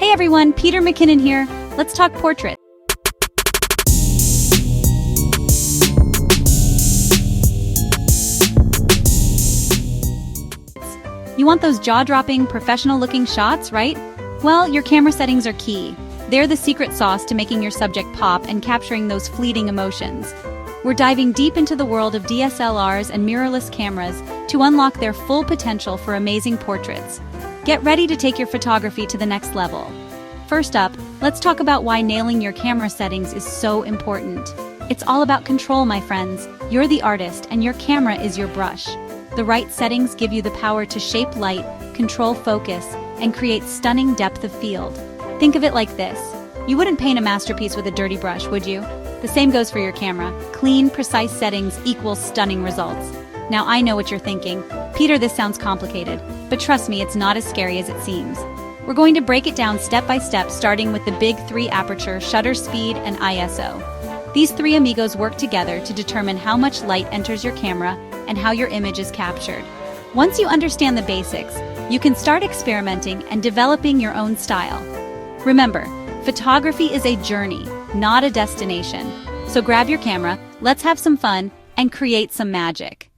Hey everyone, Peter McKinnon here. Let's talk portrait. You want those jaw-dropping, professional-looking shots, right? Well, your camera settings are key. They're the secret sauce to making your subject pop and capturing those fleeting emotions. We're diving deep into the world of DSLRs and mirrorless cameras to unlock their full potential for amazing portraits. Get ready to take your photography to the next level. First up, let's talk about why nailing your camera settings is so important. It's all about control, my friends. You're the artist, and your camera is your brush. The right settings give you the power to shape light, control focus, and create stunning depth of field. Think of it like this. You wouldn't paint a masterpiece with a dirty brush, would you? The same goes for your camera. Clean, precise settings equals stunning results. Now I know what you're thinking. Peter, this sounds complicated, but trust me, it's not as scary as it seems. We're going to break it down step by step, starting with the big three: aperture, shutter speed, and ISO. These three amigos work together to determine how much light enters your camera and how your image is captured. Once you understand the basics, you can start experimenting and developing your own style. Remember, photography is a journey, not a destination. So grab your camera, let's have some fun, and create some magic.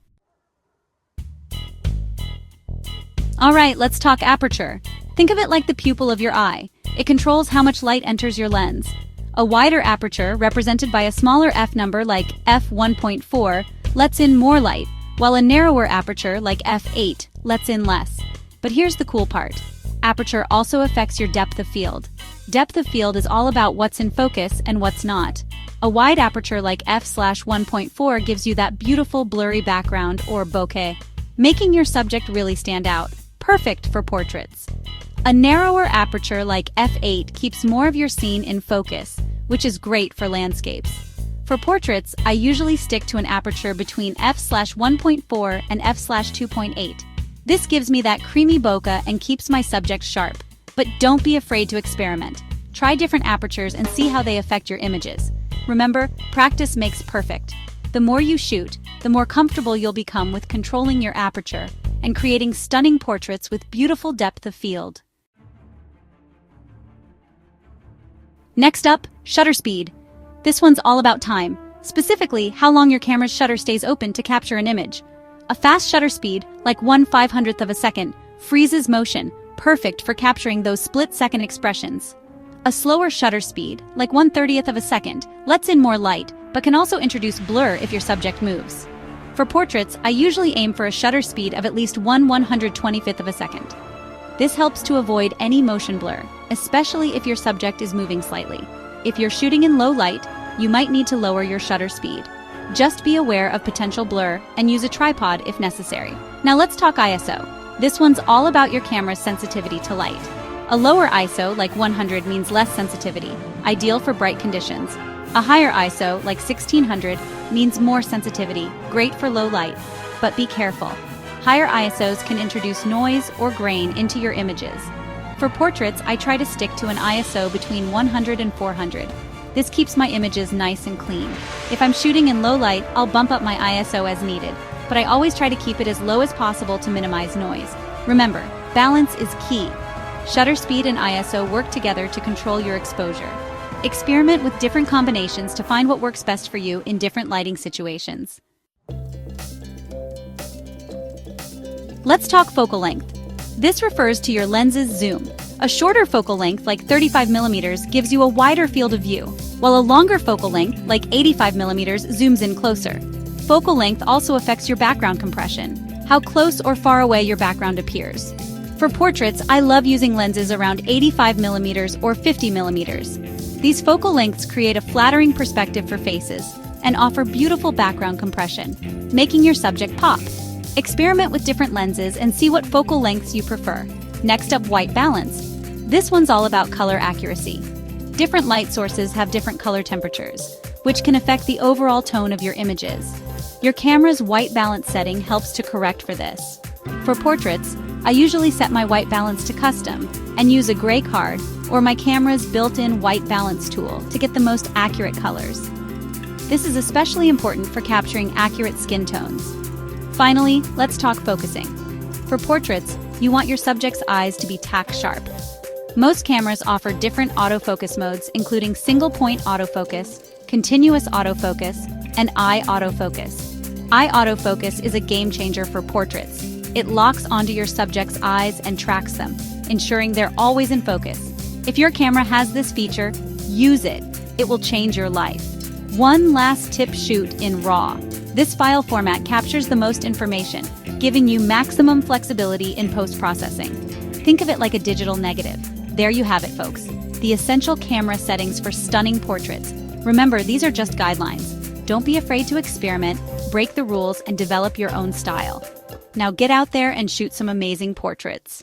Alright, let's talk aperture. Think of it like the pupil of your eye. It controls how much light enters your lens. A wider aperture, represented by a smaller f number like f1.4, lets in more light, while a narrower aperture like f8 lets in less. But here's the cool part. Aperture also affects your depth of field. Depth of field is all about what's in focus and what's not. A wide aperture like f/1.4 gives you that beautiful blurry background or bokeh, making your subject really stand out. Perfect for portraits. A narrower aperture like f8 keeps more of your scene in focus, which is great for landscapes. For portraits, I usually stick to an aperture between f/1.4 and f/2.8. This gives me that creamy bokeh and keeps my subject sharp. But don't be afraid to experiment. Try different apertures and see how they affect your images. Remember, practice makes perfect. The more you shoot, the more comfortable you'll become with controlling your aperture and creating stunning portraits with beautiful depth of field. Next up, shutter speed. This one's all about time, specifically how long your camera's shutter stays open to capture an image. A fast shutter speed, like 1/500th of a second, freezes motion, perfect for capturing those split-second expressions. A slower shutter speed, like 1/30th of a second, lets in more light, but can also introduce blur if your subject moves. For portraits, I usually aim for a shutter speed of at least 1/125th of a second. This helps to avoid any motion blur, especially if your subject is moving slightly. If you're shooting in low light, you might need to lower your shutter speed. Just be aware of potential blur and use a tripod if necessary. Now let's talk ISO. This one's all about your camera's sensitivity to light. A lower ISO, like 100, means less sensitivity, ideal for bright conditions. A higher ISO, like 1600, means more sensitivity, great for low light. But be careful. Higher ISOs can introduce noise or grain into your images. For portraits, I try to stick to an ISO between 100 and 400. This keeps my images nice and clean. If I'm shooting in low light, I'll bump up my ISO as needed, but I always try to keep it as low as possible to minimize noise. Remember, balance is key. Shutter speed and ISO work together to control your exposure. Experiment with different combinations to find what works best for you in different lighting situations. Let's talk focal length. This refers to your lens's zoom. A shorter focal length, like 35mm, gives you a wider field of view, while a longer focal length, like 85mm, zooms in closer. Focal length also affects your background compression, how close or far away your background appears. For portraits, I love using lenses around 85mm or 50mm. These focal lengths create a flattering perspective for faces and offer beautiful background compression, making your subject pop. Experiment with different lenses and see what focal lengths you prefer. Next up, white balance. This one's all about color accuracy. Different light sources have different color temperatures, which can affect the overall tone of your images. Your camera's white balance setting helps to correct for this. For portraits, I usually set my white balance to custom and use a gray card or my camera's built-in white balance tool to get the most accurate colors. This is especially important for capturing accurate skin tones. Finally, let's talk focusing. For portraits, you want your subject's eyes to be tack sharp. Most cameras offer different autofocus modes, including single-point autofocus, continuous autofocus, and eye autofocus. Eye autofocus is a game changer for portraits. It locks onto your subject's eyes and tracks them, ensuring they're always in focus. If your camera has this feature, use it. It will change your life. One last tip: shoot in RAW. This file format captures the most information, giving you maximum flexibility in post-processing. Think of it like a digital negative. There you have it, folks. The essential camera settings for stunning portraits. Remember, these are just guidelines. Don't be afraid to experiment, break the rules, and develop your own style. Now get out there and shoot some amazing portraits.